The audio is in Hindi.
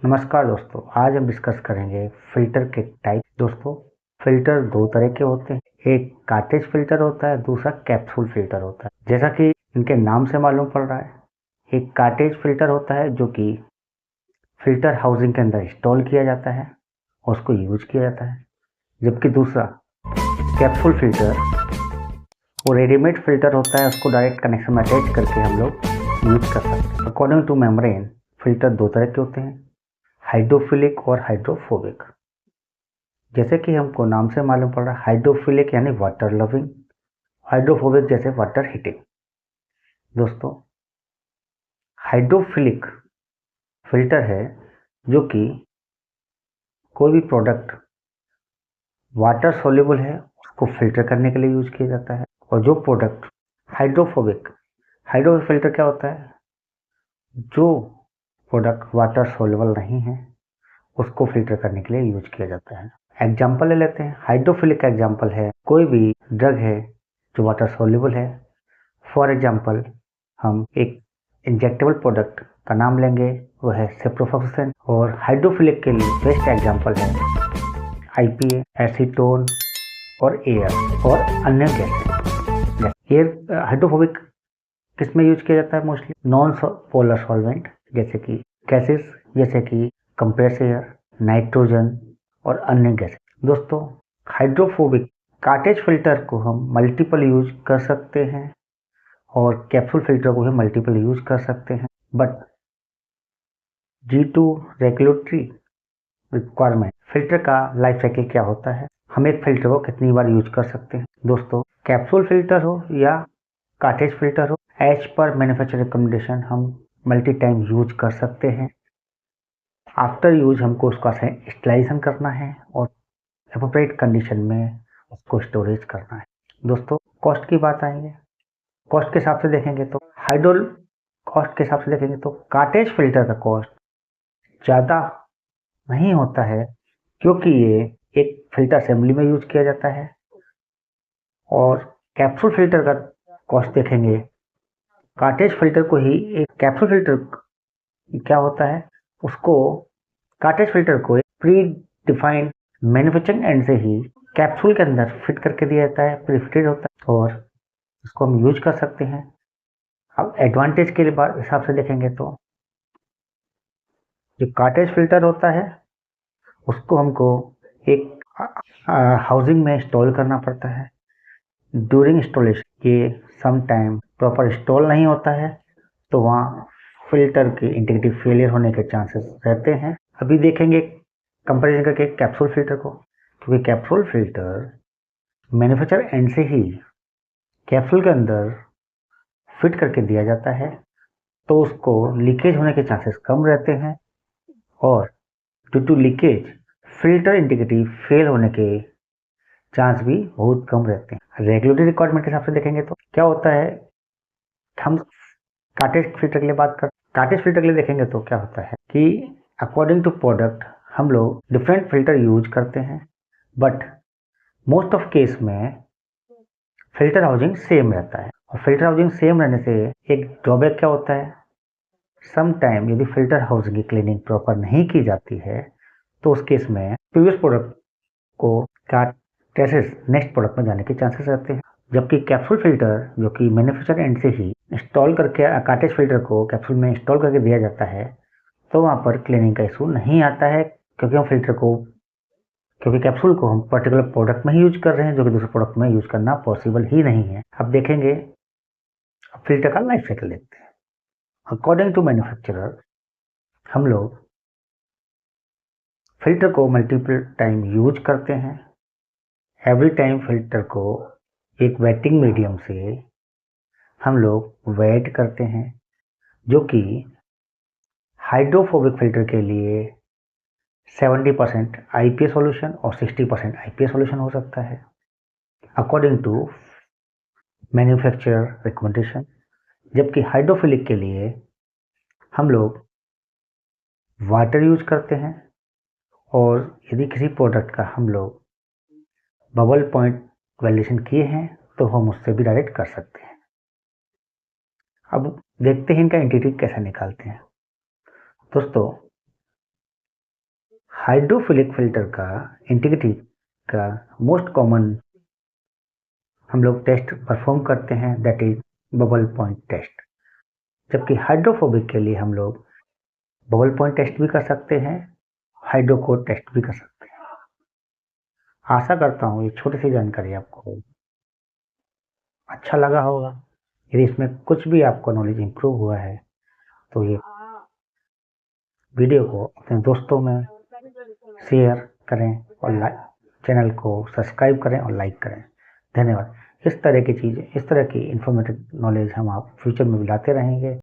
नमस्कार दोस्तों, आज हम डिस्कस करेंगे फिल्टर के टाइप। दोस्तों, फिल्टर दो तरह के होते हैं, एक कार्टेज फिल्टर होता है, दूसरा कैप्सूल फिल्टर होता है। जैसा कि इनके नाम से मालूम पड़ रहा है, एक कार्टेज फिल्टर होता है जो कि फिल्टर हाउसिंग के अंदर इंस्टॉल किया जाता है और उसको यूज किया जाता है, जबकि दूसरा कैप्सूल फिल्टर वो रेडीमेड फिल्टर होता है, उसको डायरेक्ट कनेक्शन में अटैच करके हम लोग यूज कर सकते हैं। अकॉर्डिंग टू मेम्ब्रेन, फिल्टर दो तरह के होते हैं, हाइड्रोफिलिक और हाइड्रोफोबिक। जैसे कि हमको नाम से मालूम पड़ रहा है, हाइड्रोफिलिक यानी वाटर लविंग, हाइड्रोफोबिक जैसे वाटर हीटिंग। दोस्तों, हाइड्रोफिलिक फिल्टर है जो कि कोई भी प्रोडक्ट वाटर सोल्यूबल है उसको फिल्टर करने के लिए यूज किया जाता है, और जो प्रोडक्ट हाइड्रोफोबिक हाइड्रोफोबिक फिल्टर क्या होता है, जो प्रोडक्ट वाटर सोल्यूबल नहीं है उसको फिल्टर करने के लिए यूज किया जाता है। एग्जाम्पल ले लेते हैं। हाइड्रोफिलिक का एग्जाम्पल है कोई भी ड्रग है जो वाटर सोल्यूबल है। फॉर एग्जाम्पल, हम एक इंजेक्टेबल प्रोडक्ट का नाम लेंगे, वो है सिप्रोफलोक्सासिन। और हाइड्रोफिलिक के लिए बेस्ट एग्जाम्पल है आईपीए, एसीटोन और एयर और अन्य गैसें। एयर हाइड्रोफोबिक किस में यूज किया जाता है? मोस्टली नॉन पोलर सॉल्वेंट जैसे कि गैसेस, जैसे कि कंप्रेस एयर, नाइट्रोजन और अन्य गैसें। दोस्तों, हाइड्रोफोबिक कार्टेज फिल्टर को हम मल्टीपल यूज कर सकते हैं और कैप्सूल फिल्टर को भी मल्टीपल यूज कर सकते हैं, but G2 regulatory requirement filter का लाइफ साइकिल क्या होता है, हम एक फिल्टर को कितनी बार यूज कर सकते हैं। दोस्तों, कैप्सूल फिल्टर हो या कार्टेज फिल्टर हो, एज पर मैन्युफैक्चर रिकमेंडेशन हम मल्टी टाइम यूज कर सकते हैं। आफ्टर यूज हमको उसका स्टलाइजेशन करना है और एप्रोप्रिएट कंडीशन में उसको स्टोरेज करना है। दोस्तों, कॉस्ट की बात आएंगे। कॉस्ट के हिसाब से देखेंगे तो कॉस्ट के हिसाब से देखेंगे तो कार्टेज फिल्टर का कॉस्ट ज़्यादा नहीं होता है, क्योंकि ये एक फिल्टर असेंबली में यूज किया जाता है। और कैप्सूल फिल्टर का कॉस्ट देखेंगे, कार्टेज फिल्टर को ही एक कैप्सूल फिल्टर क्या होता है, उसको कार्टेज फिल्टर को एक प्री डिफाइंड मैन्युफैक्चरिंग एंड से ही कैप्सूल के अंदर फिट करके दिया जाता है, प्रीफिटेड होता है, और उसको हम यूज कर सकते हैं। अब एडवांटेज के लिए हिसाब से देखेंगे तो जो कार्टेज फिल्टर होता है उसको हमको एक हाउसिंग में इंस्टॉल करना पड़ता है। ड्यूरिंग इंस्टॉलेशन ये सम टाइम प्रॉपर इंस्टॉल नहीं होता है, तो वहाँ फिल्टर के इंटीग्रिटी फेलियर होने के चांसेस रहते हैं। अभी देखेंगे कंपैरिजन करके कैप्सूल फिल्टर को, क्योंकि कैप्सूल फिल्टर मैन्युफैक्चर एंड से ही कैप्सूल के अंदर फिट करके दिया जाता है, तो उसको लीकेज होने के चांसेस कम रहते हैं, और due to leakage filter integrity fail होने के चांस भी बहुत कम रहते हैं। रेगुलेटरी रिक्वायरमेंट के हिसाब से देखेंगे तो क्या होता है, हम कार्टेज फिल्टर के लिए देखेंगे तो क्या होता है कि अकॉर्डिंग टू प्रोडक्ट हम लोग डिफरेंट फिल्टर यूज करते हैं, बट मोस्ट ऑफ केस में फिल्टर हाउसिंग सेम रहता है। और फिल्टर हाउसिंग सेम रहने से एक ड्रॉबैक क्या होता है, सम टाइम यदि फिल्टर हाउसिंग की क्लीनिंग प्रॉपर नहीं की जाती है तो उस केस में प्रीवियस प्रोडक्ट को कैसेस नेक्स्ट प्रोडक्ट में जाने के चांसेस रहते हैं। जबकि कैप्सूल फिल्टर जो कि मैन्युफैक्चर एंड से ही इंस्टॉल करके कार्टेज फिल्टर को कैप्सूल में इंस्टॉल करके दिया जाता है, तो वहाँ पर क्लीनिंग का इशू नहीं आता है, क्योंकि कैप्सूल को हम पर्टिकुलर प्रोडक्ट में ही यूज कर रहे हैं, जो कि दूसरे प्रोडक्ट में यूज करना पॉसिबल ही नहीं है। अब देखेंगे, अब फिल्टर का लाइफ साइकिल देखते हैं। अकॉर्डिंग टू मैन्युफैक्चरर हम लोग फिल्टर को मल्टीपल टाइम यूज करते हैं। एवरी टाइम फिल्टर को एक वेटिंग मीडियम से हम लोग वेट करते हैं, जो कि हाइड्रोफोबिक फिल्टर के लिए 70% आईपीए सॉल्यूशन और 60% आईपीए सॉल्यूशन हो सकता है, अकॉर्डिंग टू मैन्युफैक्चरर रिकमेंडेशन। जबकि हाइड्रोफिलिक के लिए हम लोग वाटर यूज करते हैं, और यदि किसी प्रोडक्ट का हम लोग बबल पॉइंट वैल्यूएशन किए हैं तो हम उससे भी डायरेक्ट कर सकते हैं। अब देखते हैं इनका इंटीग्रिटी कैसे निकालते हैं। दोस्तों, हाइड्रोफिलिक फिल्टर का इंटीग्रिटी का मोस्ट कॉमन हम लोग टेस्ट परफॉर्म करते हैं, that is bubble point test. जबकि हाइड्रोफोबिक के लिए हम लोग बबल पॉइंट टेस्ट भी कर सकते हैं, हाइड्रोकोर टेस्ट भी कर सकते हैं। आशा करता हूँ ये छोटी सी जानकारी आपको अच्छा लगा होगा। यदि इसमें कुछ भी आपको नॉलेज इंप्रूव हुआ है तो ये वीडियो को अपने दोस्तों में शेयर करें और चैनल को सब्सक्राइब करें और लाइक करें। धन्यवाद। इस तरह की चीज़ें, इस तरह की इंफॉर्मेटिव नॉलेज हम आप फ्यूचर में भी लाते रहेंगे।